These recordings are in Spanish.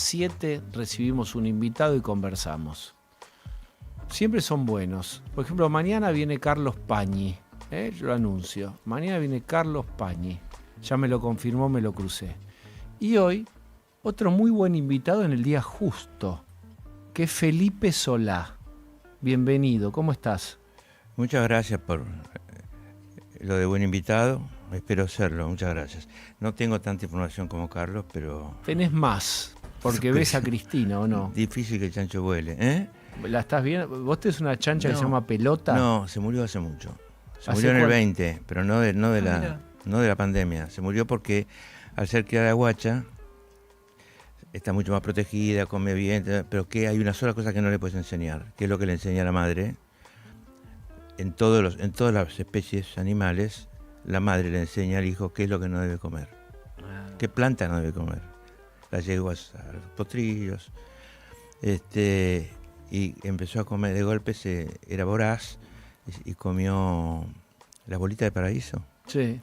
7 recibimos un invitado y conversamos. Siempre son buenos. Por ejemplo, mañana viene Carlos Pañi. Yo lo anuncio. Mañana viene Carlos Pañi. Ya me lo confirmó, me lo crucé. Y hoy, otro muy buen invitado en el día justo, que es Felipe Solá. Bienvenido, ¿cómo estás? Muchas gracias por lo de buen invitado. Espero serlo, muchas gracias. No tengo tanta información como Carlos, pero... Tenés más, porque ves a Cristina, ¿o no? Difícil que el chancho vuele, ¿eh? ¿La estás viendo? ¿Vos tenés una chancha que se llama Pelota? No, se murió hace mucho. Se ¿Hace murió en el cuánto? 20, pero no de la pandemia. Se murió porque al ser criada guacha, está mucho más protegida, come bien, pero que hay una sola cosa que no le puedes enseñar, que es lo que le enseña la madre. En todas las especies animales, la madre le enseña al hijo qué es lo que no debe comer, qué planta no debe comer. Las yeguas a los potrillos, y empezó a comer de golpe, era voraz y comió las bolitas de paraíso. Sí.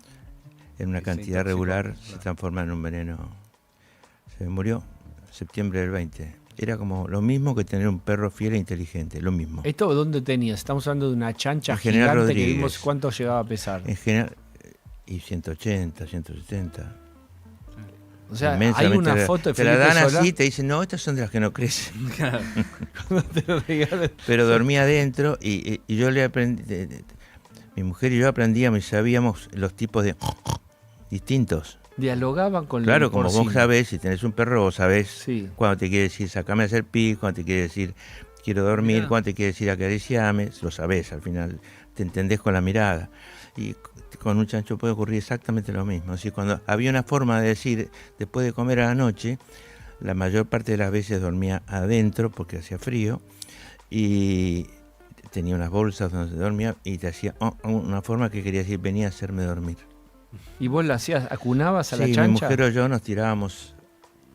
En una cantidad regular se transforma en un veneno. Se murió en septiembre del 20. Era como lo mismo que tener un perro fiel e inteligente, lo mismo. ¿Esto dónde tenías? Estamos hablando de una chancha En General gigante Rodríguez. que vimos cuánto llegaba a pesar. En general, y 180, 170. O sea, hay Inmensamente una foto de te la Felipe dan Solá. así y te dicen, no, estas son de las que no crecen. Cuando te lo regalan. Pero dormía adentro y yo le aprendí, mi mujer y yo aprendíamos y sabíamos los tipos de distintos. Dialogaban con Claro, el como porcino. vos sabés, si tenés un perro, vos sabés Sí. cuando te quiere decir sacame a hacer pis, cuando te quiere decir quiero dormir, Mirá. cuando te quiere decir acariciame, lo sabés, al final te entendés con la mirada. Y con un chancho puede ocurrir exactamente lo mismo. Así, cuando había una forma de decir después de comer a la noche, la mayor parte de las veces dormía adentro porque hacía frío y tenía unas bolsas donde se dormía y te hacía una forma que quería decir venía a hacerme dormir. ¿Y vos la hacías, acunabas a la Sí, mi chancha? mujer o yo nos tirábamos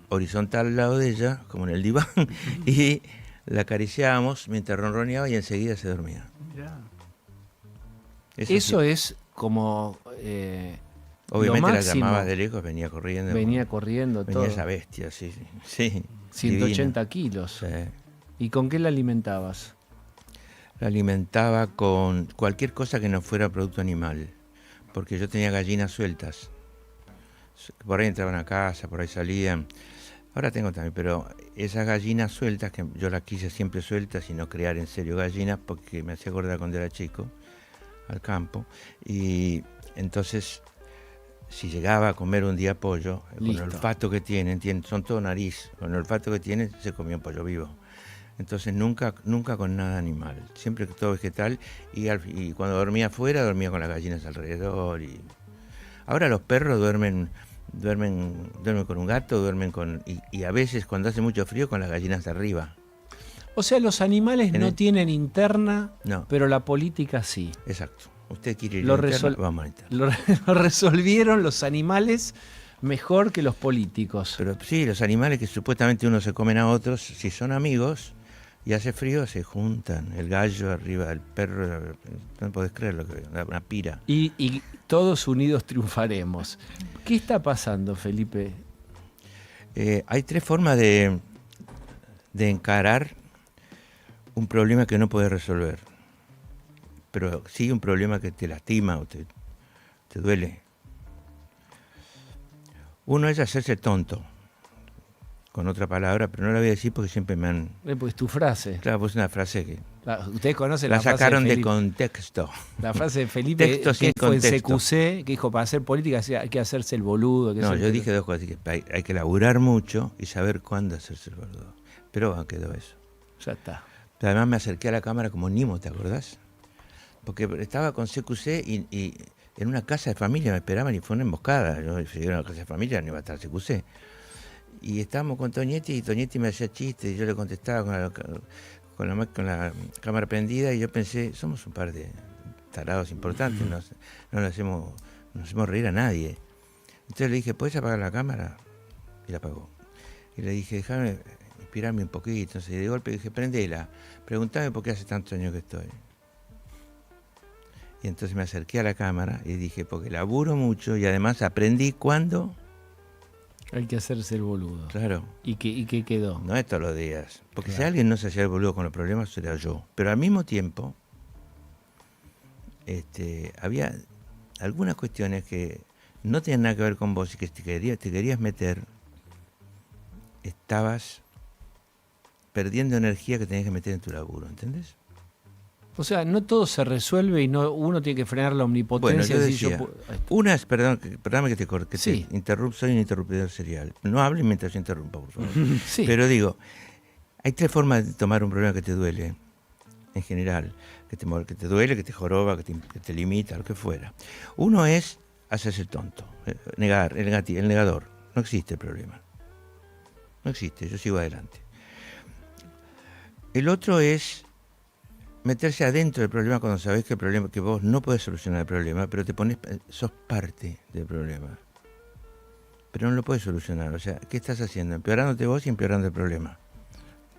horizontal al lado de ella, como en el diván, y la acariciábamos mientras ronroneaba y enseguida se dormía. Mirá. Eso sí. es como Obviamente lo la máximo. llamaba de lejos, venía corriendo. Venía corriendo Venía todo. esa bestia, sí. 180 divina. kilos. Sí. ¿Y con qué la alimentabas? La alimentaba con cualquier cosa que no fuera producto animal, porque yo tenía gallinas sueltas. Por ahí entraban a casa, por ahí salían. Ahora tengo también, pero esas gallinas sueltas, que yo las quise siempre sueltas y no criar en serio gallinas, porque me hacía acordar cuando era chico, al campo. Y entonces, si llegaba a comer un día pollo, con Listo. el olfato que tienen, son todo nariz, con el olfato que tienen, se comía un pollo vivo. Entonces nunca con nada animal, siempre todo vegetal, y cuando dormía afuera, dormía con las gallinas alrededor. Ahora los perros duermen con un gato, y a veces cuando hace mucho frío con las gallinas de arriba. O sea, los animales En no el- tienen interna, No. pero la política sí. Exacto. Usted quiere ir Lo a la interna, resol- vamos a la interna. Lo resolvieron los animales mejor que los políticos. Pero sí, los animales que supuestamente uno se comen a otros, si son amigos y hace frío, se juntan. El gallo arriba del perro, no podés creerlo, una pira. Y todos unidos triunfaremos. ¿Qué está pasando, Felipe? Hay tres formas de encarar un problema que no puedes resolver, pero sí un problema que te lastima o te duele. Uno es hacerse tonto, con otra palabra, pero no la voy a decir porque siempre me han... Pues tu frase. Claro, pues una frase que Ustedes conocen la la frase sacaron de Felipe. contexto. La frase de Felipe Texto sin que fue en contexto. CQC, que dijo, para hacer política hay que hacerse el boludo. Que No, hacer yo el- dije dos cosas, que hay que laburar mucho y saber cuándo hacerse el boludo. Pero quedó eso. Ya está. Pero además me acerqué a la cámara como Nimo, ¿te acordás? Porque estaba con CQC y en una casa de familia me esperaban y fue una emboscada. Yo llegué a una casa de familia, no iba a estar CQC. Y estábamos con Toñetti y Toñetti me hacía chistes y yo le contestaba con la cámara prendida y yo pensé, somos un par de tarados importantes, no nos hacemos reír a nadie. Entonces le dije, ¿puedes apagar la cámara? Y la apagó. Y le dije, déjame inspirarme un poquito. Entonces de golpe dije, prendela, preguntame por qué hace tantos años que estoy. Y entonces me acerqué a la cámara y dije, porque laburo mucho y además aprendí cuándo Hay que hacerse el boludo. Claro. ¿Y qué quedó? No es todos los días. Porque Claro. si alguien no se hacía el boludo con los problemas, sería yo. Pero al mismo tiempo, había algunas cuestiones que no tenían nada que ver con vos y que te querías meter, estabas perdiendo energía que tenías que meter en tu laburo, ¿entendés? O sea, no todo se resuelve y uno tiene que frenar la Bueno, omnipotencia. yo y decir, decía, una es, perdóname que te Sí. interrumpo, soy un interrumpidor serial. No hables mientras yo interrumpa, por favor. Sí. Pero digo, hay tres formas de tomar un problema que te duele, en general. Que te duele, que te joroba, que te limita, lo que fuera. Uno es hacerse el tonto, negar, el negador. No existe el problema. No existe, yo sigo adelante. El otro es meterse adentro del problema cuando sabés que vos no podés solucionar el problema, pero sos parte del problema. Pero no lo podés solucionar. O sea, ¿qué estás haciendo? Empeorándote vos y empeorando el problema.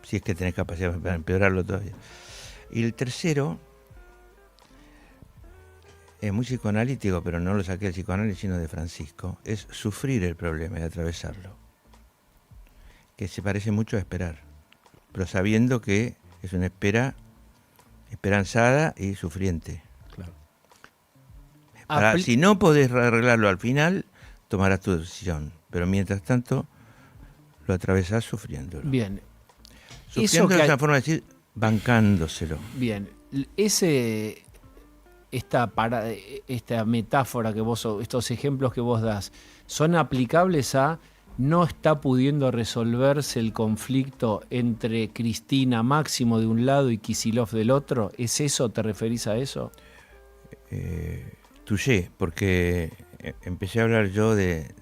Si es que tenés capacidad para empeorarlo todavía. Y el tercero es muy psicoanalítico, pero no lo saqué del psicoanálisis, sino de Francisco. Es sufrir el problema y atravesarlo. Que se parece mucho a esperar, pero sabiendo que es una espera esperanzada y sufriente. Claro. Si no podés arreglarlo al final, tomarás tu decisión. Pero mientras tanto, lo atravesás sufriéndolo. Bien. Sufriendo es una forma de decir, bancándoselo. Bien. Esta metáfora que estos ejemplos que vos das, ¿son aplicables a no está pudiendo resolverse el conflicto entre Cristina Máximo de un lado y Kicillof del otro? ¿Es eso? ¿Te referís a eso? Touché, porque empecé a hablar yo de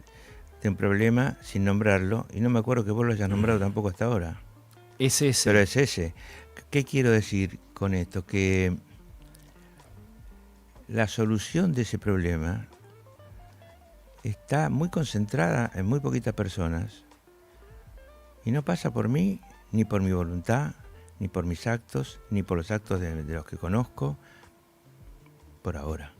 un problema sin nombrarlo, y no me acuerdo que vos lo hayas nombrado tampoco hasta ahora. Es ese. Pero es ese. ¿Qué quiero decir con esto? Que la solución de ese problema está muy concentrada en muy poquitas personas y no pasa por mí, ni por mi voluntad, ni por mis actos, ni por los actos de los que conozco, por ahora.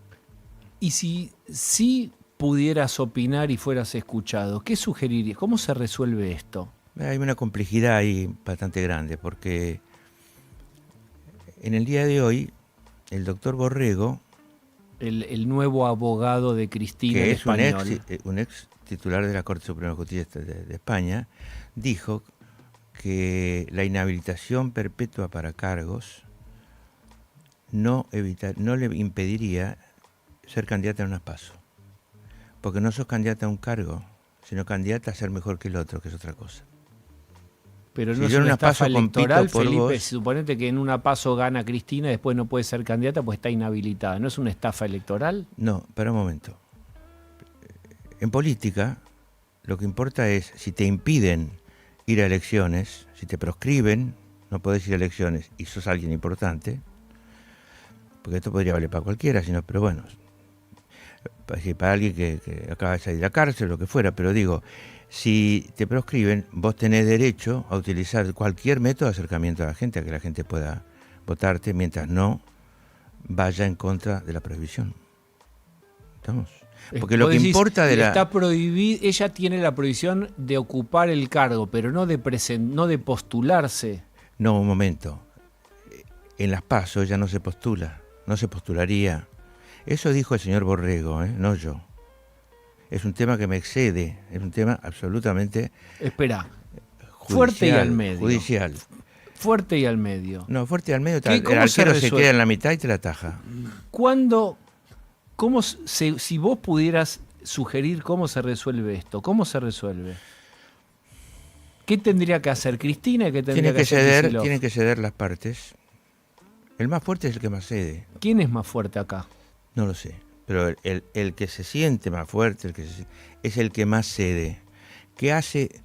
Y si pudieras opinar y fueras escuchado, ¿qué sugerirías? ¿Cómo se resuelve esto? Hay una complejidad ahí bastante grande, porque en el día de hoy el doctor Borrego, El nuevo abogado de Cristina, que en es español, un ex titular de la Corte Suprema de Justicia de España, dijo que la inhabilitación perpetua para cargos no le impediría ser candidata a unas PASO. Porque no sos candidata a un cargo, sino candidata a ser mejor que el otro, que es otra cosa. Pero Si no es yo en una una estafa PASO compito electoral, por Felipe. vos- Suponete que en una PASO gana Cristina y después no puede ser candidata pues está inhabilitada. ¿No es una estafa electoral? No, para un momento. En política, lo que importa es si te impiden ir a elecciones, si te proscriben, no podés ir a elecciones y sos alguien importante, porque esto podría valer para cualquiera, pero bueno, para alguien que acaba de salir de la cárcel, lo que fuera, pero digo, si te proscriben, vos tenés derecho a utilizar cualquier método de acercamiento a la gente, a que la gente pueda votarte, mientras no vaya en contra de la prohibición. ¿Estamos? Porque lo que importa de la... Está prohibido, ella tiene la prohibición de ocupar el cargo, pero no de postularse. No, un momento. En las PASO ella no se postula, no se postularía. Eso dijo el señor Borrego, no yo. Es un tema que me excede, es un tema absolutamente Espera, judicial, fuerte y al medio. Judicial. Fuerte y al medio. No, fuerte y al medio, ¿Cómo el se arquero se resuelve? queda en la mitad y te la ataja. Si vos pudieras sugerir cómo se resuelve esto, ¿cómo se resuelve? ¿Qué tendría que hacer Cristina y qué tendría que hacer Kicillof? Tienen que ceder las partes. El más fuerte es el que más cede. ¿Quién es más fuerte acá? No lo sé, pero el que se siente más fuerte, es el que más cede. ¿Qué hace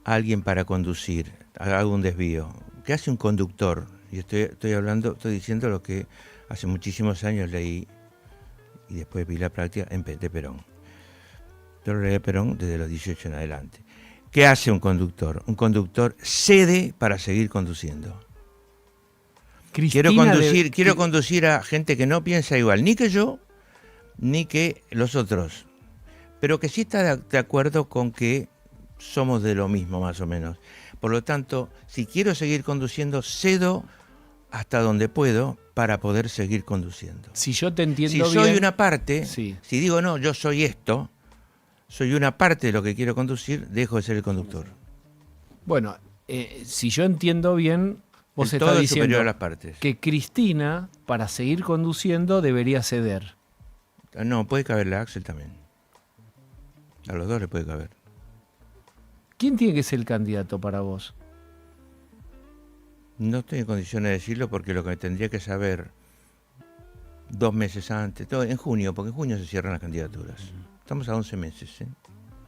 alguien para conducir? Haga un desvío. ¿Qué hace un conductor? Y estoy diciendo lo que hace muchísimos años leí y después vi la práctica de Perón. Yo lo leí de Perón desde los 18 en adelante. ¿Qué hace un conductor? Un conductor cede para seguir conduciendo. Quiero conducir a gente que no piensa igual, ni que yo, ni que los otros, pero que sí está de acuerdo con que somos de lo mismo más o menos. Por lo tanto, si quiero seguir conduciendo, cedo hasta donde puedo para poder seguir conduciendo. Si yo te entiendo Si bien... soy una parte, Sí. si digo no, yo soy esto, soy una parte de lo que quiero conducir, dejo de ser el conductor. Bueno, si yo entiendo bien, vos El estás todo es diciendo superior a las partes. que Cristina, para seguir conduciendo, debería ceder. No, puede caberle a Axel también. A los dos le puede caber. ¿Quién tiene que ser el candidato para vos? No estoy en condiciones de decirlo porque lo que tendría que saber 2 meses antes, todo, en junio, porque en junio se cierran las candidaturas. Estamos a 11 meses, ¿eh?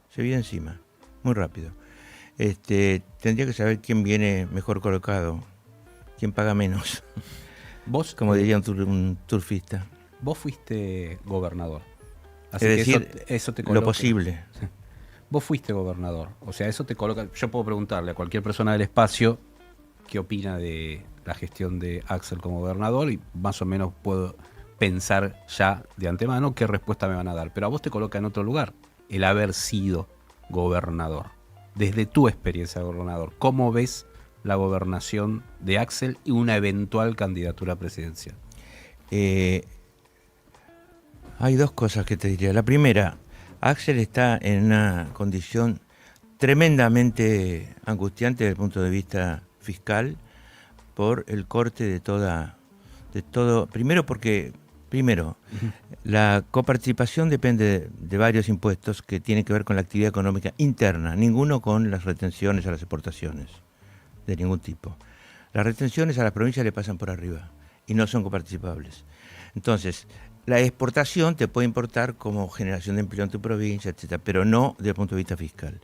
Se viene encima, muy rápido. Tendría que saber quién viene mejor colocado, quién paga menos, Vos, como diría un turfista. vos fuiste gobernador. Así Es que decir, eso te coloca. lo posible. Vos fuiste gobernador. O sea, eso te coloca. Yo puedo preguntarle a cualquier persona del espacio qué opina de la gestión de Axel como gobernador y más o menos puedo pensar ya de antemano qué respuesta me van a dar. Pero a vos te coloca en otro lugar el haber sido gobernador. Desde tu experiencia de gobernador, ¿cómo ves la gobernación de Axel y una eventual candidatura presidencial? Hay 2 cosas que te diría. La primera, Axel está en una condición tremendamente angustiante desde el punto de vista fiscal por el corte de todo. Primero, la coparticipación depende de varios impuestos que tienen que ver con la actividad económica interna, ninguno con las retenciones a las exportaciones, de ningún tipo. Las retenciones a las provincias le pasan por arriba y no son coparticipables. Entonces, la exportación te puede importar como generación de empleo en tu provincia, etcétera, pero no desde el punto de vista fiscal.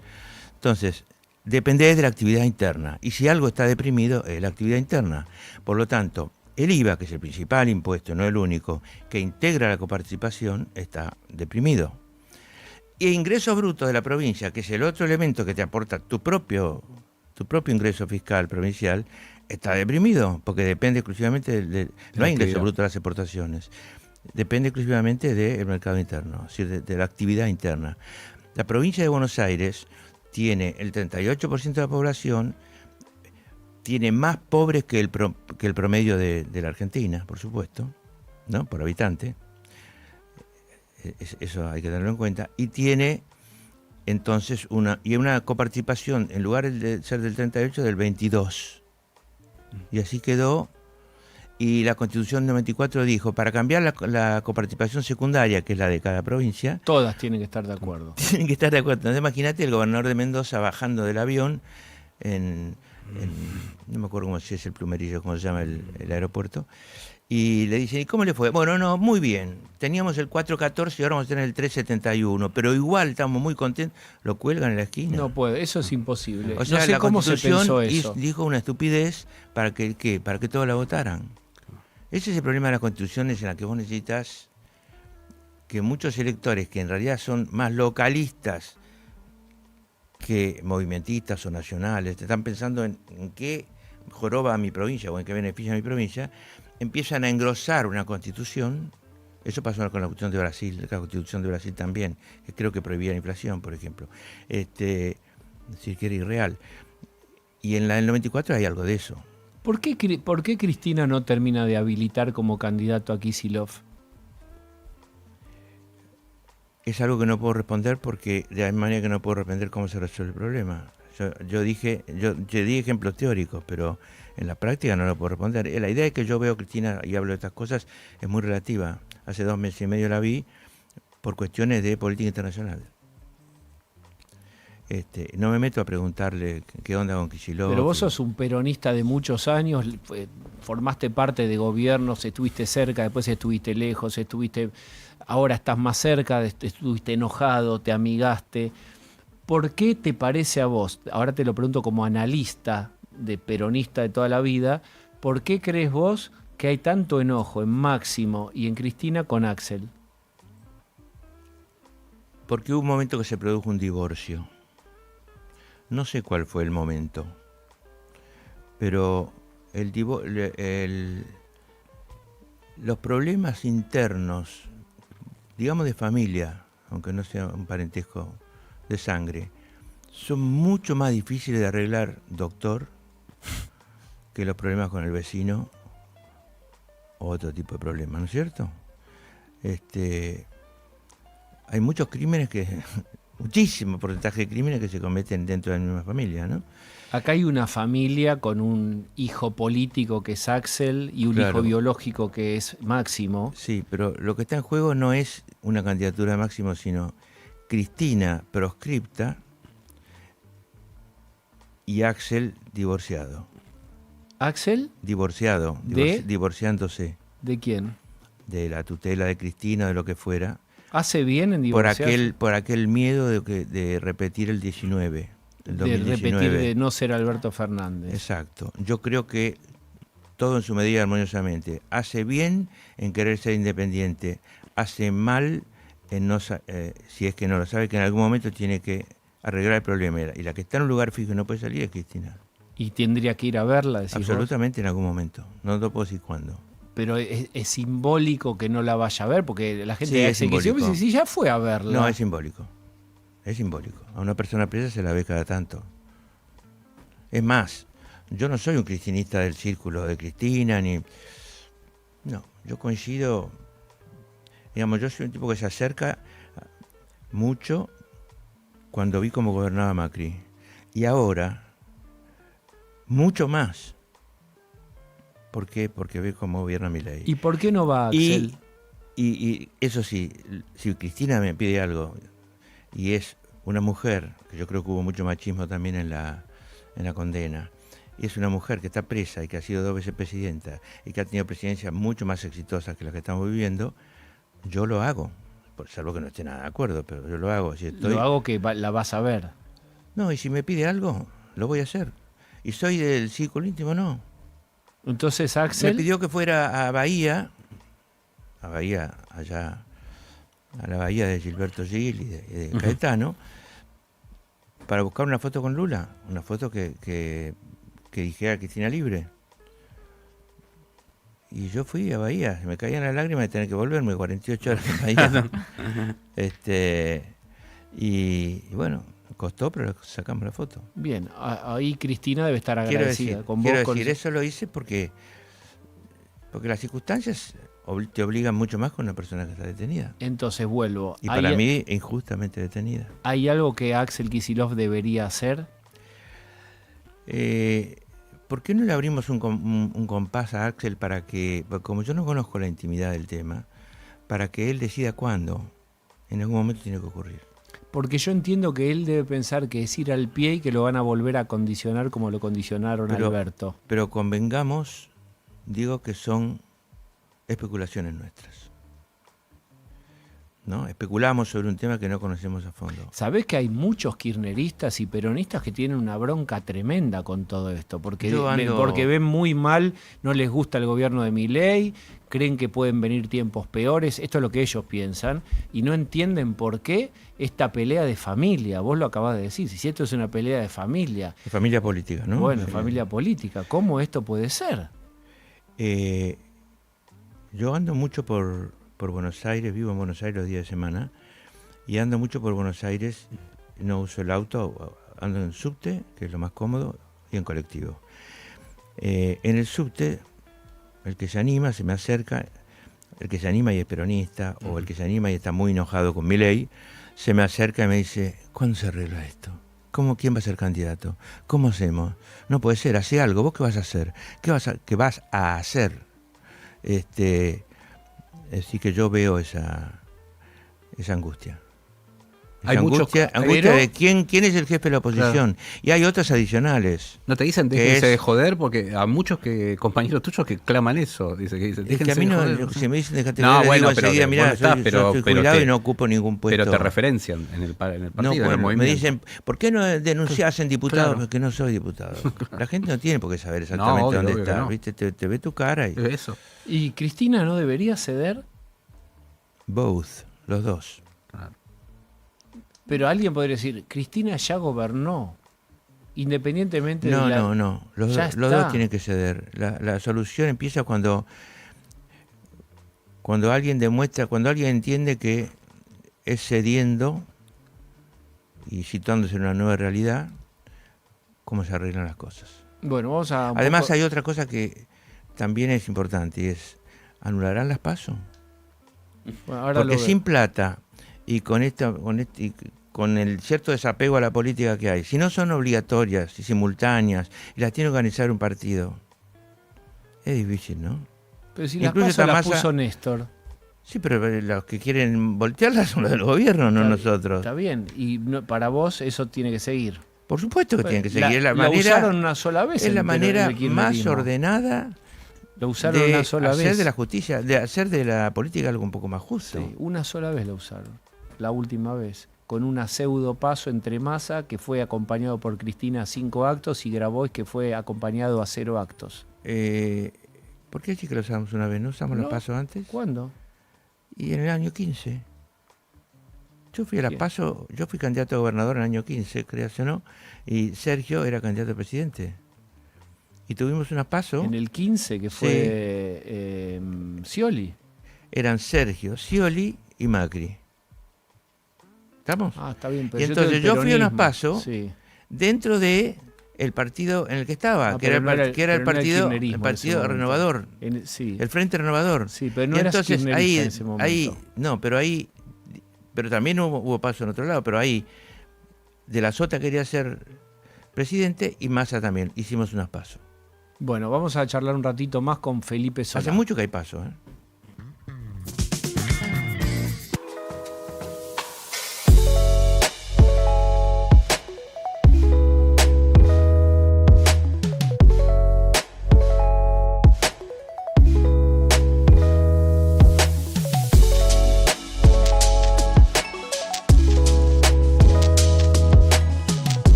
Entonces, depende de la actividad interna. Y si algo está deprimido, es la actividad interna. Por lo tanto, el IVA, que es el principal impuesto, no el único, que integra la coparticipación, está deprimido. Y ingresos brutos de la provincia, que es el otro elemento que te aporta tu propio ingreso fiscal provincial, está deprimido, porque depende exclusivamente no hay ingreso bruto de las exportaciones. Depende exclusivamente del mercado interno, es decir, de la actividad interna. La provincia de Buenos Aires tiene el 38% de la población, tiene más pobres que el promedio de la Argentina, por supuesto, ¿no? Por habitante. Eso hay que tenerlo en cuenta. Y tiene entonces una coparticipación, en lugar de ser del 38, del 22. Y así quedó. Y la Constitución 94 dijo, para cambiar la coparticipación secundaria, que es la de cada provincia, Todas tienen que estar de acuerdo. tienen que estar de acuerdo. Entonces, imagínate el gobernador de Mendoza bajando del avión no me acuerdo cómo es el Plumerillo, cómo se llama el aeropuerto, y le dicen, ¿y cómo le fue? Bueno, no, muy bien. Teníamos el 414 y ahora vamos a tener el 371, pero igual estamos muy contentos. Lo cuelgan en la esquina. No puede, eso es imposible. O sea, no sé la cómo se pensó Constitución eso. dijo una estupidez para que todos la votaran. Ese es el problema de las constituciones en la que vos necesitas que muchos electores, que en realidad son más localistas que movimentistas o nacionales, te están pensando en qué joroba a mi provincia o en qué beneficia a mi provincia, empiezan a engrosar una constitución. Eso pasó con la Constitución de Brasil, la Constitución de Brasil también, que creo que prohibía la inflación, por ejemplo. Es decir, que era irreal. Y en la del 94 hay algo de eso. ¿Por qué Cristina no termina de habilitar como candidato a Kicillof? Es algo que no puedo responder porque de la manera que no puedo responder cómo se resuelve el problema. Yo di ejemplos teóricos, pero en la práctica no lo puedo responder. La idea es que yo veo a Cristina y hablo de estas cosas es muy relativa. Hace 2 meses y medio la vi por cuestiones de política internacional. No me meto a preguntarle qué onda con Kicillof. Pero vos sos un peronista de muchos años, formaste parte de gobiernos, estuviste cerca, después estuviste lejos, ahora estás más cerca, estuviste enojado, te amigaste. ¿Por qué te parece a vos, ahora te lo pregunto como analista, de peronista de toda la vida, ¿por qué crees vos que hay tanto enojo en Máximo y en Cristina con Axel? Porque hubo un momento que se produjo un divorcio. No sé cuál fue el momento, pero los problemas internos, digamos de familia, aunque no sea un parentesco de sangre, son mucho más difíciles de arreglar, doctor, que los problemas con el vecino o otro tipo de problemas, ¿no es cierto? Hay muchos crímenes muchísimo porcentaje de crímenes que se cometen dentro de la misma familia, ¿no? Acá hay una familia con un hijo político que es Axel y un hijo biológico que es Máximo. Sí, pero lo que está en juego no es una candidatura de Máximo, sino Cristina proscripta y Axel divorciado. ¿Axel? Divorciado, divorciándose. ¿De quién? De la tutela de Cristina, de lo que fuera. ¿Hace bien en divorciarse? Por aquel miedo de repetir el 19. El 2019. De repetir, de no ser Alberto Fernández. Exacto. Yo creo que todo en su medida armoniosamente. Hace bien en querer ser independiente. Hace mal en no si es que no lo sabe, que en algún momento tiene que arreglar el problema. Y la que está en un lugar fijo y no puede salir es Cristina. ¿Y tendría que ir a verla? Decís absolutamente vos. En algún momento. No te puedo decir cuándo. Pero es simbólico que no la vaya a ver, porque la gente dice que sí, ya fue a verla. No, es simbólico. Es simbólico. A una persona presa se la ve cada tanto. Es más, yo no soy un cristinista del círculo de Cristina, ni... No, yo coincido... Digamos, yo soy un tipo que se acerca mucho cuando vi cómo gobernaba Macri. Y ahora, mucho más. ¿Por qué? Porque ve cómo gobierna Milei. ¿Y por qué no va Axel? Y eso sí, si Cristina me pide algo... y es una mujer, que yo creo que hubo mucho machismo también en la condena, y es una mujer que está presa y que ha sido 2 veces presidenta y que ha tenido presidencias mucho más exitosas que las que estamos viviendo, yo lo hago, salvo que no esté nada de acuerdo, pero yo lo hago. Lo hago que la vas a ver. No, y si me pide algo, lo voy a hacer. Y soy del círculo íntimo, no. Entonces Axel... Me pidió que fuera a Bahía, allá... a la bahía de Gilberto Gil y de Caetano, para buscar una foto con Lula, una foto que dijera Cristina libre. Y yo fui a Bahía, se me caían las lágrimas de tener que volverme 48 horas a Bahía. Y bueno, costó, pero sacamos la foto. Bien, ahí Cristina debe estar agradecida con vos. Quiero decir, eso lo hice porque las circunstancias te obligan mucho más con una persona que está detenida. Entonces vuelvo. Y para mí, injustamente detenida. ¿Hay algo que Axel Kicillof debería hacer? ¿Por qué no le abrimos un compás a Axel para que, como yo no conozco la intimidad del tema, para que él decida cuándo? En algún momento tiene que ocurrir. Porque yo entiendo que él debe pensar que es ir al pie y que lo van a volver a condicionar como lo condicionaron a Alberto. Pero convengamos, digo que son especulaciones nuestras. ¿No? Especulamos sobre un tema que no conocemos a fondo. ¿Sabés que hay muchos kirchneristas y peronistas que tienen una bronca tremenda con todo esto? Porque ven muy mal, no les gusta el gobierno de Milei, creen que pueden venir tiempos peores, esto es lo que ellos piensan, y no entienden por qué esta pelea de familia. Vos lo acabás de decir, si esto es una pelea de familia. De familia política, ¿no? Bueno, familia política, ¿cómo esto puede ser? Yo ando mucho por Buenos Aires, vivo en Buenos Aires los días de semana, y ando mucho por Buenos Aires, no uso el auto, ando en subte, que es lo más cómodo, y en colectivo. En el subte, el que se anima se me acerca, el que se anima y es peronista, o el que se anima y está muy enojado con Milei, se me acerca y me dice, ¿cuándo se arregla esto? ¿Quién va a ser candidato? ¿Cómo hacemos? No puede ser, hace algo, ¿vos qué vas a hacer? ¿Qué vas a hacer? Así que yo veo esa angustia. Esa angustia de quién es el jefe de la oposición. Claro. Y hay otras adicionales. ¿No te dicen déjense de joder? Porque a muchos compañeros tuyos que claman eso. Dicen, es que a mí si me dicen dejate de joder, bueno, digo enseguida, mirá, soy jubilado y no ocupo ningún puesto. Pero te referencian en el partido, no, en el movimiento. Me dicen, ¿por qué no denunciás en diputado? Claro. Porque no soy diputado. La gente no tiene por qué saber exactamente dónde está. No. ¿Viste? Te ve tu cara. Eso. ¿Y Cristina no debería ceder? Both, los dos. Claro. Pero alguien podría decir, Cristina ya gobernó, independientemente de No. Los dos tienen que ceder. La solución empieza cuando alguien demuestra, cuando alguien entiende que es cediendo y situándose en una nueva realidad, cómo se arreglan las cosas. Bueno, vamos a... Además hay otra cosa que también es importante, y es, ¿anularán las PASO? Bueno, ahora porque lo sin plata y con el cierto desapego a la política que hay, si no son obligatorias y simultáneas y las tiene que organizar un partido, es difícil, ¿no? Pero si las Incluso PASO esta las masa- puso Néstor. Sí, pero los que quieren voltearlas son los del gobierno, no nosotros. Está bien, y para vos eso tiene que seguir. Por supuesto que tienen que seguir. Es La usaron una sola vez. es la en manera el kirchnerismo. más ordenada Lo usaron de una sola hacer vez. de la justicia, de hacer de la política algo un poco más justo. Sí, una sola vez la usaron. La última vez. Con una pseudo paso entre Massa, que fue acompañado por Cristina a 5 actos, y Grabois, que fue acompañado a 0 actos. ¿Por qué sí que lo usamos una vez? ¿No usamos No. los pasos antes? ¿Cuándo? Y en el año 15. Yo fui a la Bien. PASO, yo fui candidato a gobernador en el año 15, creas o no, y Sergio era candidato a presidente. Y tuvimos una PASO, En el 15, que fue Scioli. eran Sergio, Scioli y Macri. ¿Estamos? Ah, está bien. Pero Y yo tengo entonces el yo fui a unas peronismo. PASO Sí. dentro de el partido en el que estaba, Ah, que era pero no era que era el pero no era partido, kirchnerismo el en ese partido momento. renovador, Sí. el Frente Renovador. Sí, pero no Y era entonces kirchnerista en ese momento. pero también hubo paso en otro lado, pero ahí De la Sota quería ser presidente y Massa también. Hicimos unas pasos. Bueno, vamos a charlar un ratito más con Felipe Solá. Hace mucho que hay pasos, ¿eh?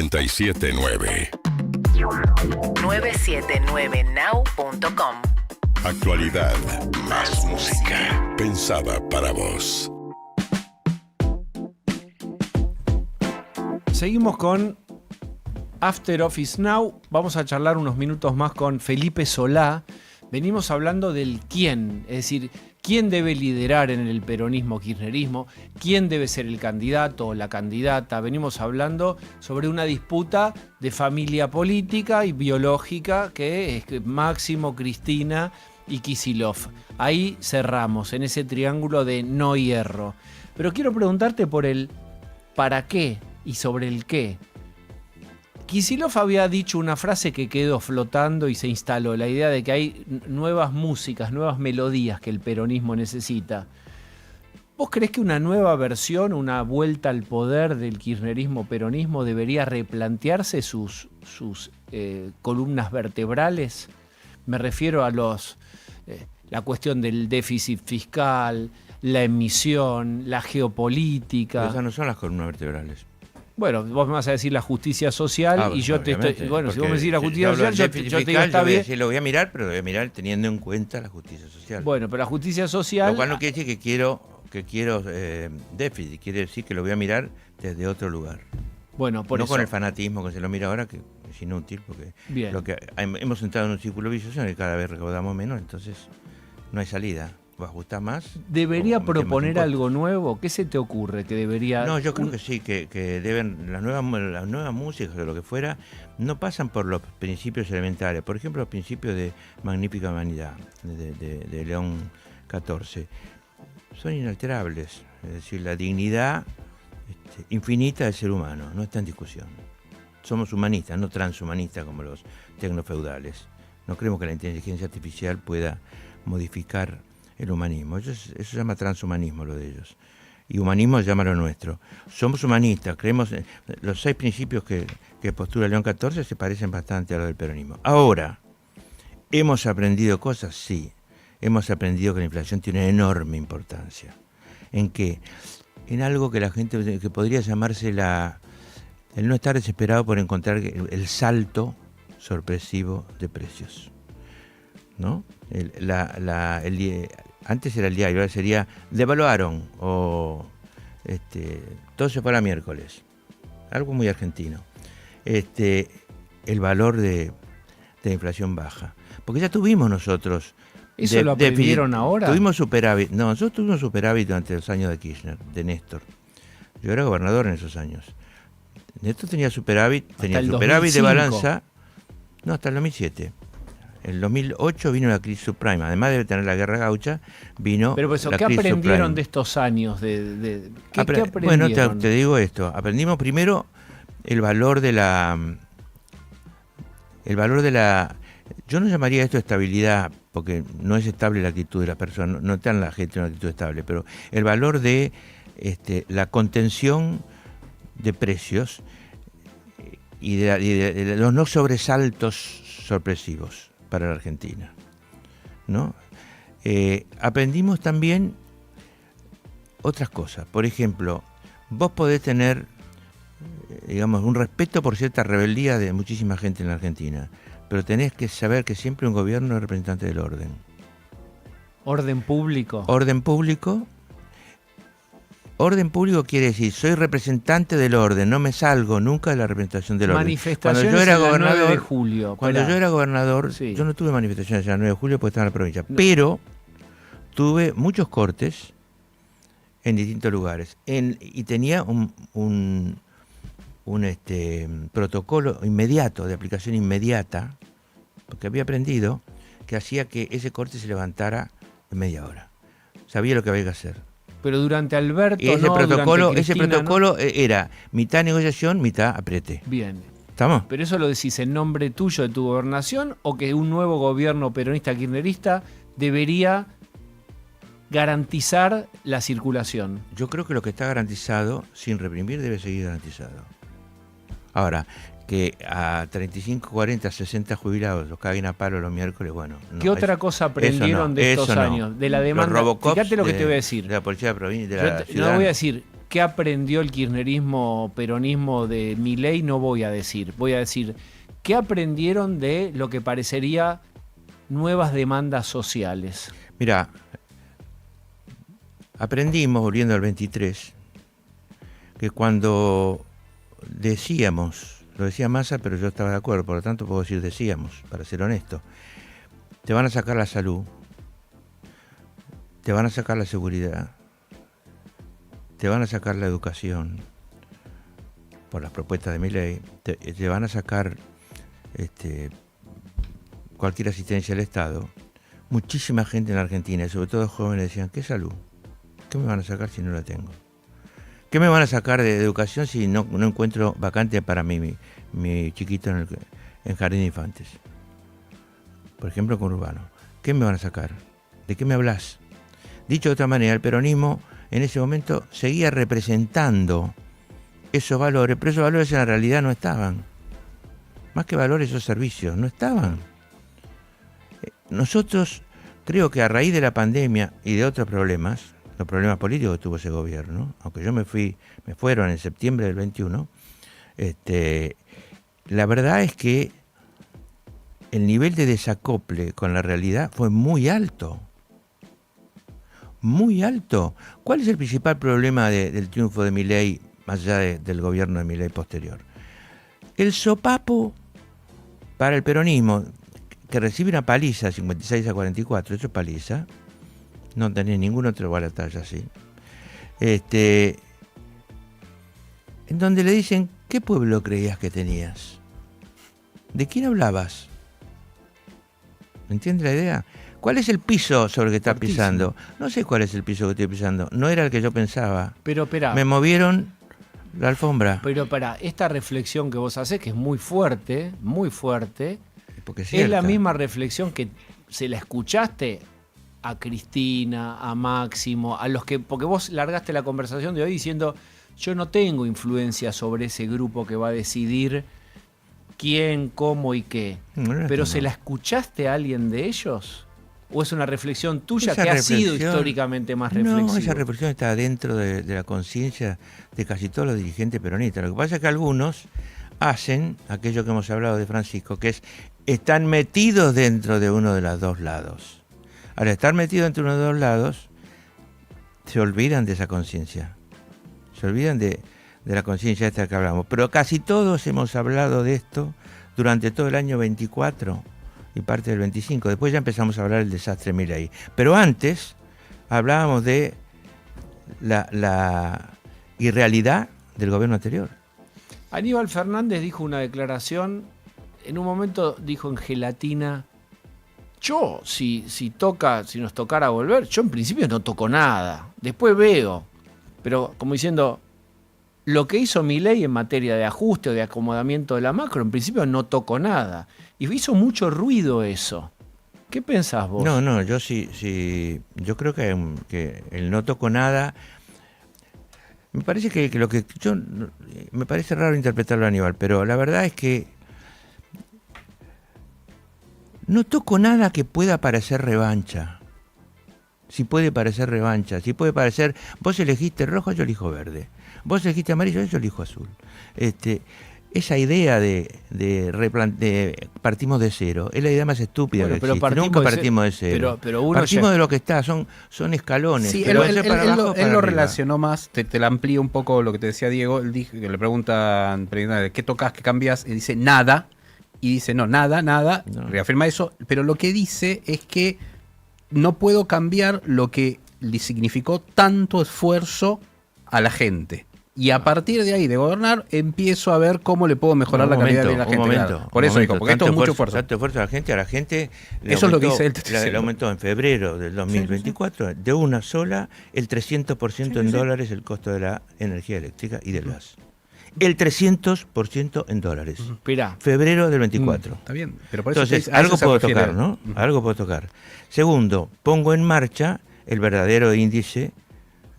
979. 979now.com. Actualidad más música. Pensada para vos. Seguimos con After Office Now. Vamos a charlar unos minutos más con Felipe Solá. Venimos hablando del quién, es decir, quién debe liderar en el peronismo-kirchnerismo, quién debe ser el candidato o la candidata. Venimos hablando sobre una disputa de familia política y biológica que es Máximo, Cristina y Kicillof. Ahí cerramos, en ese triángulo de no hierro. Pero quiero preguntarte por el para qué y sobre el qué. Kicillof había dicho una frase que quedó flotando y se instaló, la idea de que hay nuevas músicas, nuevas melodías que el peronismo necesita. ¿Vos creés que una nueva versión, una vuelta al poder del kirchnerismo-peronismo debería replantearse sus columnas vertebrales? Me refiero a la cuestión del déficit fiscal, la emisión, la geopolítica. Esas no son las columnas vertebrales. Bueno, vos me vas a decir la justicia social y yo te estoy... Bueno, si vos me decís la justicia social, yo te digo, está bien. Lo voy a mirar, pero lo voy a mirar teniendo en cuenta la justicia social. Bueno, pero la justicia social... Lo cual no quiere decir que quiero déficit, quiere decir que lo voy a mirar desde otro lugar. Bueno, por no eso... con el fanatismo que se lo mira ahora, que es inútil, porque Bien. Hemos entrado en un círculo vicioso en el que cada vez recaudamos menos, entonces no hay salida. ¿Vos ajustás más? ¿Debería proponer algo nuevo? ¿Qué se te ocurre que debería...? No, yo creo que sí, que deben las nuevas músicas o lo que fuera, no pasan por los principios elementales. Por ejemplo, los principios de Magnífica Humanidad, de León XIV. Son inalterables. Es decir, la dignidad infinita del ser humano no está en discusión. Somos humanistas, no transhumanistas como los tecnofeudales. No creemos que la inteligencia artificial pueda modificar el humanismo. Eso se llama transhumanismo, lo de ellos. Y humanismo se llama lo nuestro. Somos humanistas, creemos... Los 6 principios que postula León XIV se parecen bastante a los del peronismo. Ahora, ¿hemos aprendido cosas? Sí. Hemos aprendido que la inflación tiene una enorme importancia. ¿En qué? En algo que la gente... que podría llamarse el no estar desesperado por encontrar el salto sorpresivo de precios. ¿No? Antes era el diario, ahora sería devaluaron o todo se fue a miércoles. Algo muy argentino. El valor de la inflación baja. Porque ya tuvimos nosotros... ¿Eso lo aprendieron ahora? Tuvimos superávit. No, nosotros tuvimos superávit durante los años de Kirchner, de Néstor. Yo era gobernador en esos años. Néstor tenía superávit de balanza. No, hasta el 2007. En el 2008 vino la crisis subprime. Además de tener la guerra gaucha, vino Pero eso, la ¿qué crisis aprendieron subprime. de estos años? ¿Qué aprendieron? Bueno, te digo esto. Aprendimos primero el valor de la... Yo no llamaría esto estabilidad, porque no es estable la actitud de la persona, no está en la gente una actitud estable, pero el valor de la contención de precios y de los no sobresaltos sorpresivos para la Argentina, ¿no? Aprendimos también otras cosas. Por ejemplo, vos podés tener, digamos, un respeto por cierta rebeldía de muchísima gente en la Argentina, pero tenés que saber que siempre un gobierno es representante del orden. ¿Orden público? Orden público. Orden público quiere decir, soy representante del orden, no me salgo nunca de la representación del orden. Manifestaciones Cuando yo era gobernador, 9 de julio. Cuando yo era gobernador, sí. Yo no tuve manifestaciones el 9 de julio porque estaba en la provincia, pero tuve muchos cortes en distintos lugares. Y tenía un protocolo inmediato, de aplicación inmediata, porque había aprendido que hacía que ese corte se levantara en media hora. Sabía lo que había que hacer. Pero durante Alberto, Y ese no, protocolo, durante Cristina, protocolo era mitad negociación, mitad apriete. Bien. ¿Estamos? ¿Pero eso lo decís en nombre tuyo de tu gobernación o que un nuevo gobierno peronista kirchnerista debería garantizar la circulación? Yo creo que lo que está garantizado, sin reprimir, debe seguir garantizado. Ahora, que a 35, 40, 60 jubilados los caguen a palo los miércoles, bueno. No, ¿Qué otra cosa aprendieron de estos años? De la demanda. Fíjate lo que te voy a decir. De la policía de provincia, de Yo la ciudad. no voy a decir, qué aprendió el kirchnerismo, peronismo de Milei, no voy a decir. Voy a decir, ¿qué aprendieron de lo que parecería nuevas demandas sociales? Mira, aprendimos, volviendo al 23, que cuando decíamos, lo decía Massa, pero yo estaba de acuerdo, por lo tanto puedo decir decíamos, para ser honesto, te van a sacar la salud, te van a sacar la seguridad, te van a sacar la educación, por las propuestas de Milei, te van a sacar cualquier asistencia del Estado. Muchísima gente en Argentina, y sobre todo jóvenes, decían, ¿qué salud? ¿Qué me van a sacar si no la tengo? ¿Qué me van a sacar de educación si no encuentro vacante para mi chiquito en Jardín de Infantes? Por ejemplo, con Urbano. ¿Qué me van a sacar? ¿De qué me hablas? Dicho de otra manera, el peronismo en ese momento seguía representando esos valores, pero esos valores en la realidad no estaban. Más que valores, esos servicios no estaban. Nosotros, creo que a raíz de la pandemia y de otros problemas, los problemas políticos que tuvo ese gobierno, aunque yo me fueron en septiembre del 21, la verdad es que el nivel de desacople con la realidad fue muy alto. Muy alto. ¿Cuál es el principal problema del triunfo de Milei, más allá del gobierno de Milei posterior? El sopapo para el peronismo, que recibe una paliza 56-44, eso es paliza, no tenía ningún otro baratalla así, en donde le dicen, ¿qué pueblo creías que tenías? ¿De quién hablabas? ¿Me entiendes la idea? ¿Cuál es el piso sobre el que estás pisando? No sé cuál es el piso que estoy pisando. No era el que yo pensaba. Pero espera. Me movieron la alfombra. Pero para esta reflexión que vos haces, que es muy fuerte, Porque es la misma reflexión que se la escuchaste a Cristina, a Máximo, a los que, porque vos largaste la conversación de hoy diciendo, yo no tengo influencia sobre ese grupo que va a decidir quién, cómo y qué. Pero ¿se la escuchaste a alguien de ellos? ¿O es una reflexión tuya que ha sido históricamente más reflexiva? No, esa reflexión está dentro de la conciencia de casi todos los dirigentes peronistas. Lo que pasa es que algunos hacen aquello que hemos hablado de Francisco, que es, están metidos dentro de uno de los dos lados. Al estar metidos dentro de uno de los dos lados, se olvidan de esa conciencia. Se olvidan de la conciencia esta que hablamos. Pero casi todos hemos hablado de esto durante todo el año 24 y parte del 25. Después ya empezamos a hablar del desastre Milei. Pero antes hablábamos de la irrealidad del gobierno anterior. Aníbal Fernández dijo una declaración, en un momento dijo en gelatina, yo, si nos tocara volver, yo en principio no toco nada, después veo, pero como diciendo, lo que hizo Milei en materia de ajuste o de acomodamiento de la macro, en principio no tocó nada, y hizo mucho ruido eso. ¿Qué pensás vos? No, yo sí, yo creo que el no toco nada. Me parece que lo que yo me parece raro interpretarlo a Aníbal, pero la verdad es que no toco nada que pueda parecer revancha. Si puede parecer revancha, si puede parecer, vos elegiste rojo, yo elijo verde. Vos elegiste amarillo, yo elijo azul. Esa idea de partimos de cero es la idea más estúpida que existe. Nunca partimos de cero. Pero partimos de lo que está, son escalones. Sí, pero él lo relacionó más, te la amplía un poco lo que te decía Diego. Él dijo que le preguntan, ¿qué tocas, qué cambias? Y dice nada. Y dice, nada, no. Reafirma eso. Pero lo que dice es que no puedo cambiar lo que le significó tanto esfuerzo a la gente. Y a partir de ahí, de gobernar, empiezo a ver cómo le puedo mejorar la calidad de la gente. Por eso digo, porque esto es mucho esfuerzo. Tanto esfuerzo a la gente eso es lo que dice él. Le aumentó en febrero del 2024 de una sola el 300% en dólares el costo de la energía eléctrica y del gas. El 300% en dólares. Mirá. Febrero del 24. Está bien, pero por eso entonces, algo puedo tocar, ¿no? Algo puedo tocar. Segundo, pongo en marcha el verdadero índice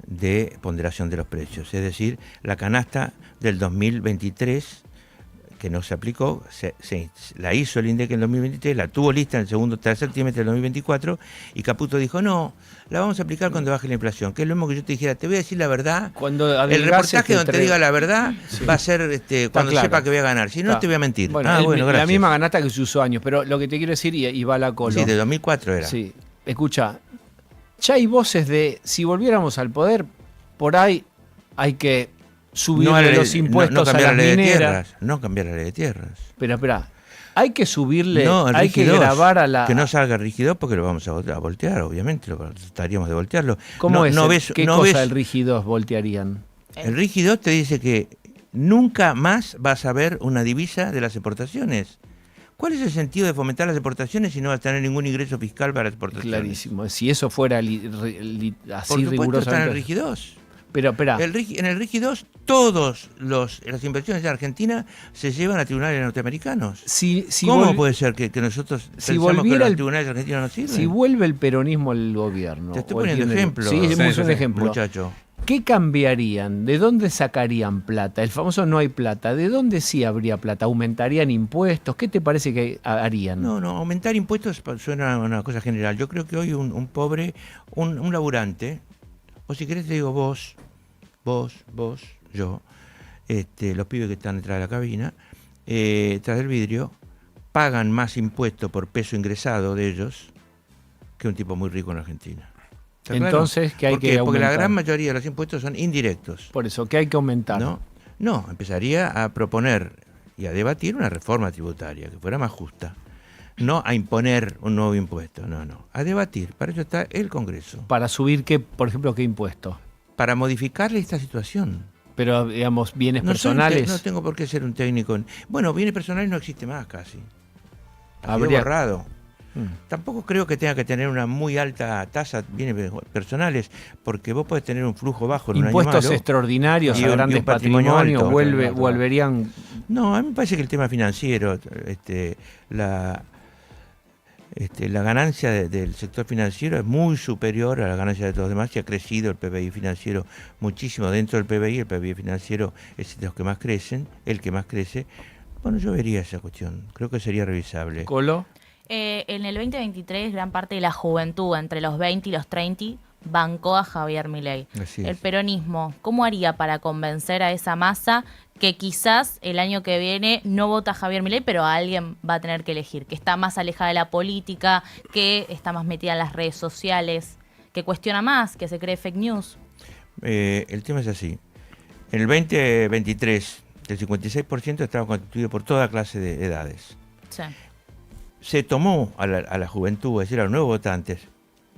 de ponderación de los precios, es decir, la canasta del 2023, que no se aplicó, la hizo el INDEC en 2023, la tuvo lista en el tercer trimestre del 2024, y Caputo dijo, no, la vamos a aplicar cuando baje la inflación, que es lo mismo que yo te dijera, te voy a decir la verdad, Cuando el adelgaces reportaje donde te diga la verdad va a ser cuando claro. sepa que voy a ganar, si no te voy a mentir. Bueno, Bueno, la gracias. misma ganata que se usó años, pero lo que te quiero decir, y va la Colo. Sí, de 2004 era. Sí, escucha, ya hay voces de, si volviéramos al poder, por ahí hay que subirle los impuestos a las mineras. No cambiar la ley de tierras. Pero espera, hay que subirle, No, el hay que Rigi 2, grabar a la... que no salga Rigi 2 porque lo vamos a voltear, obviamente, trataríamos de voltearlo. ¿Cómo no, es? no ves, ¿Qué no cosa ves- el Rigi 2 voltearían? El Rigi 2 te dice que nunca más vas a ver una divisa de las exportaciones. ¿Cuál es el sentido de fomentar las exportaciones si no vas a tener ningún ingreso fiscal para las exportaciones? Clarísimo. Si eso fuera así Por supuesto está en el rigurosamente... Rigi 2. Pero espera, En el Rigi 2 todas las inversiones de Argentina se llevan a tribunales norteamericanos. si ¿Cómo puede ser que nosotros si pensamos que volviera los el- tribunales argentinos no sirven? si vuelve el peronismo al gobierno... Te estoy o el poniendo kirchnerismo- ejemplos. Sí, Sí, es sí, un sí. ejemplo. Muchacho. ¿Qué cambiarían? ¿De dónde sacarían plata? El famoso no hay plata. ¿De dónde sí habría plata? ¿Aumentarían impuestos? ¿Qué te parece que harían? No, aumentar impuestos suena a una cosa general. Yo creo que hoy un pobre, un laburante, o si querés te digo vos, yo, los pibes que están detrás de la cabina, tras del vidrio, pagan más impuestos por peso ingresado de ellos que un tipo muy rico en Argentina. ¿Está claro? Entonces, ¿qué hay Porque que aumentar? la gran mayoría de los impuestos son indirectos. Por eso, ¿qué hay que aumentar? No, empezaría a proponer y a debatir una reforma tributaria que fuera más justa. No a imponer un nuevo impuesto, no. A debatir, para eso está el Congreso. ¿Para subir qué, por ejemplo, qué impuesto? Para modificarle esta situación. Pero, digamos, bienes No personales. no tengo por qué ser un técnico. Bueno, bienes personales no existe más casi. Habría Habría- borrado. Mm. Tampoco creo que tenga que tener una muy alta tasa de bienes personales, porque vos podés tener un flujo bajo en un año Impuestos malo. extraordinarios y a un grandes patrimonio patrimonios alto. volverían... No, a mí me parece que el tema financiero, la ganancia del sector financiero es muy superior a la ganancia de todos los demás y ha crecido el PBI financiero muchísimo dentro del PBI. El PBI financiero es de los que más crecen, el que más crece. Bueno, yo vería esa cuestión, creo que sería revisable. Colo, En el 2023, gran parte de la juventud entre los 20 y los 30 bancó a Javier Milei. Así El es. peronismo, ¿cómo haría para convencer a esa masa que quizás el año que viene no vota a Javier Milei, pero a alguien va a tener que elegir, que está más alejada de la política, que está más metida en las redes sociales, que cuestiona más, que se cree fake news? El tema es así. En el 2023, el 56% estaba constituido por toda clase de edades. Sí. Se tomó a la juventud, es decir, a los nuevos votantes,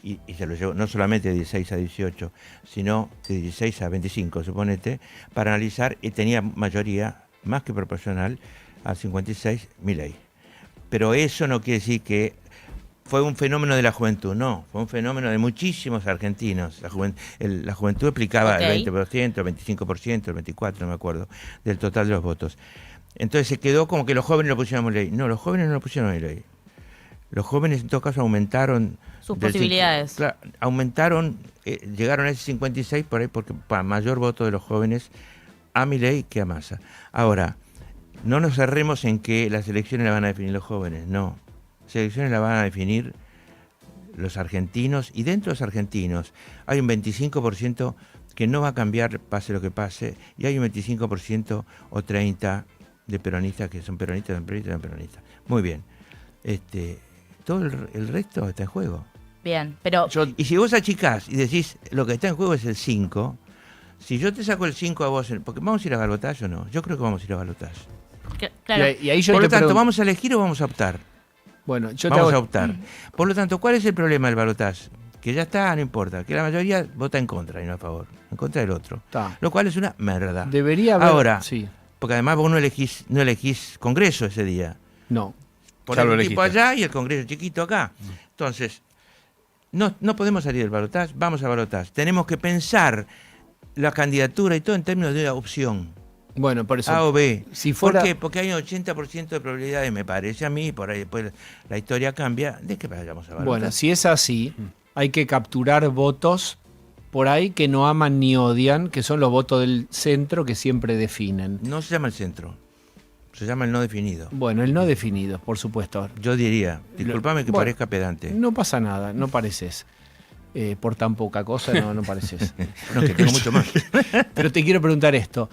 y se lo llevó no solamente de 16 a 18, sino de 16 a 25, suponete, para analizar, y tenía mayoría, más que proporcional, a 56 Milei. Pero eso no quiere decir que fue un fenómeno de la juventud, no, fue un fenómeno de muchísimos argentinos. La juventud explicaba Ok. el 20%, el 25%, el 24%, no me acuerdo, del total de los votos. Entonces se quedó como que los jóvenes lo pusieron a Milei. No, los jóvenes no lo pusieron a Milei. Los jóvenes en todo caso aumentaron... Sus del posibilidades. Claro, aumentaron, llegaron a ese 56 por ahí porque para mayor voto de los jóvenes a Milei que a Massa. Ahora, no nos cerremos en que las elecciones las van a definir los jóvenes, no. Las elecciones las van a definir los argentinos, y dentro de los argentinos hay un 25% que no va a cambiar pase lo que pase, y hay un 25% o 30% de peronistas que son peronistas, son peronistas, son peronistas. Muy bien. Todo el resto está en juego. Bien, pero Y si vos achicás y decís lo que está en juego es el 5, si yo te saco el 5 a vos, porque vamos a ir a balotaje o no, yo creo que vamos a ir a balotaje. claro, y ahí yo Por te lo tanto, pregunto- ¿vamos a elegir o vamos a optar? Bueno, yo te Vamos a hago... optar. Por lo tanto, ¿cuál es el problema del balotaje? Que ya está, no importa, que la mayoría vota en contra y no a favor, en contra del otro. Está. Lo cual es una merda. Debería haber... Ahora, Sí, porque además vos no elegís Congreso ese día. no. Poner Ya lo un tipo elegiste. allá y el Congreso chiquito acá. Entonces, no podemos salir del balotaje, vamos a balotaje. Tenemos que pensar la candidatura y todo en términos de opción. Bueno, por eso... A o B. Si fuera... ¿Por qué? Porque hay un 80% de probabilidades, me parece a mí, por ahí después la historia cambia, de que vayamos a balotaje. Bueno, si es así, hay que capturar votos por ahí que no aman ni odian, que son los votos del centro que siempre definen. No se llama el centro. Se llama el no definido. Bueno, el no definido, por supuesto. Yo diría, discúlpame que Bueno, parezca pedante. No pasa nada, no pareces. Por tan poca cosa no pareces. No, que tengo mucho más. Pero te quiero preguntar esto.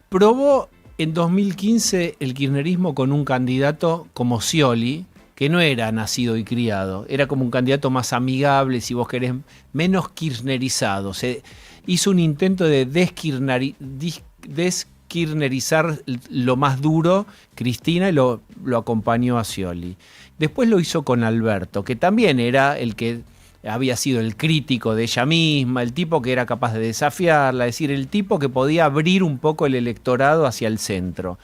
¿Probó en 2015 el kirchnerismo con un candidato como Scioli, que no era nacido y criado? Era como un candidato más amigable, si vos querés, menos kirchnerizado. Se hizo un intento de kirchnerizar lo más duro Cristina y lo acompañó a Scioli. Después lo hizo con Alberto, que también era el que había sido el crítico de ella misma, el tipo que era capaz de desafiarla, es decir, el tipo que podía abrir un poco el electorado hacia el centro.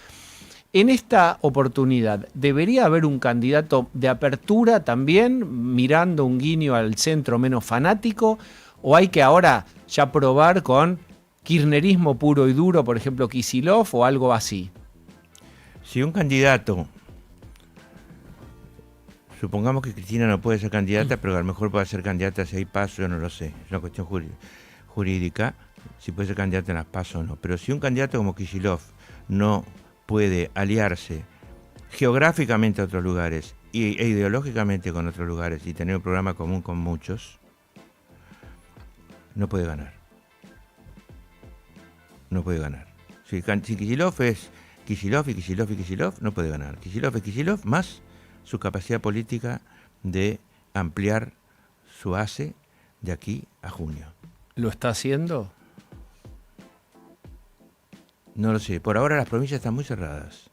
En esta oportunidad, ¿debería haber un candidato de apertura también, mirando un guiño al centro menos fanático? ¿O hay que ahora ya probar con kirchnerismo puro y duro, por ejemplo, Kicillof o algo así? Si un candidato, supongamos que Cristina no puede ser candidata, pero a lo mejor puede ser candidata a 6 pasos, yo no lo sé, es una cuestión jurídica, si puede ser candidata en las pasos o no. Pero si un candidato como Kicillof no puede aliarse geográficamente a otros lugares e ideológicamente con otros lugares y tener un programa común con muchos, no puede ganar. No puede ganar. Si Kicillof es Kicillof y Kicillof y Kicillof, no puede ganar. Kicillof es Kicillof más su capacidad política de ampliar su base de aquí a junio. ¿Lo está haciendo? No lo sé. Por ahora las provincias están muy cerradas.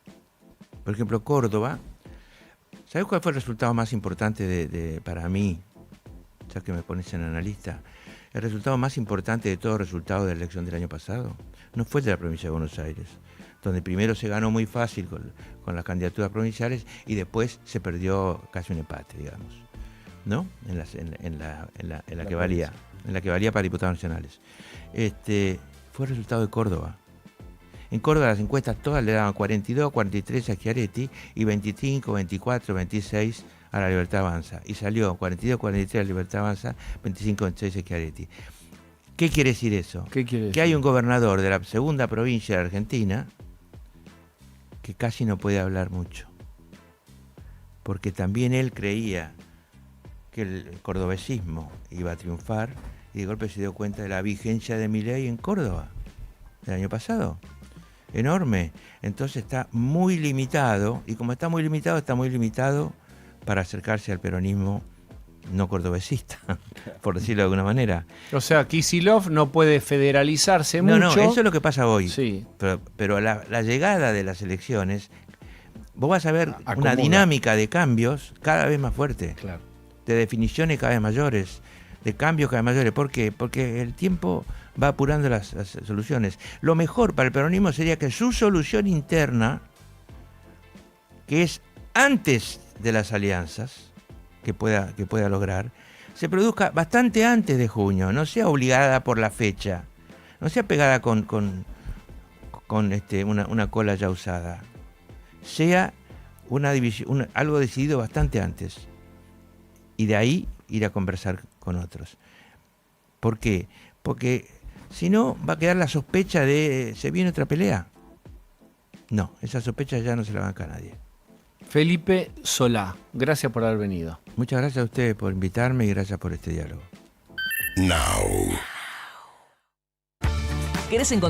Por ejemplo, Córdoba. ¿Sabes cuál fue el resultado más importante para mí? Ya que me pones en analista. El resultado más importante de todo el resultado de la elección del año pasado no fue el de la provincia de Buenos Aires, donde primero se ganó muy fácil con las candidaturas provinciales y después se perdió casi un empate, digamos, ¿no? En la que valía para diputados nacionales. Fue el resultado de Córdoba. En Córdoba las encuestas todas le daban 42, 43 a Schiaretti y 25, 24, 26 a la Libertad Avanza. Y salió 42, 43 a la Libertad Avanza, 25, 26 a Schiaretti. ¿Qué quiere decir eso? ¿Qué quiere decir? Que hay un gobernador de la segunda provincia de Argentina que casi no puede hablar mucho. Porque también él creía que el cordobesismo iba a triunfar y de golpe se dio cuenta de la vigencia de Milei en Córdoba el año pasado. Enorme. Entonces está muy limitado, y como está muy limitado para acercarse al peronismo no cordobesista, por decirlo de alguna manera. O sea, Kicillof no puede federalizarse mucho. No, eso es lo que pasa hoy. Sí. Pero la llegada de las elecciones, vos vas a ver Acomoda. una dinámica de cambios cada vez más fuerte, Claro. de definiciones cada vez mayores, de cambios cada vez mayores. ¿Por qué? Porque el tiempo va apurando las soluciones. Lo mejor para el peronismo sería que su solución interna, que es antes de las alianzas que pueda lograr, se produzca bastante antes de junio, no sea obligada por la fecha, no sea pegada con una cola ya usada, sea una división, algo decidido bastante antes, y de ahí ir a conversar con otros. ¿Por qué? Porque si no va a quedar la sospecha de ¿se viene otra pelea? No, esa sospecha ya no se la banca a nadie. Felipe Solá, gracias por haber venido. Muchas gracias a ustedes por invitarme y gracias por este diálogo. Now. ¿Querés encontrar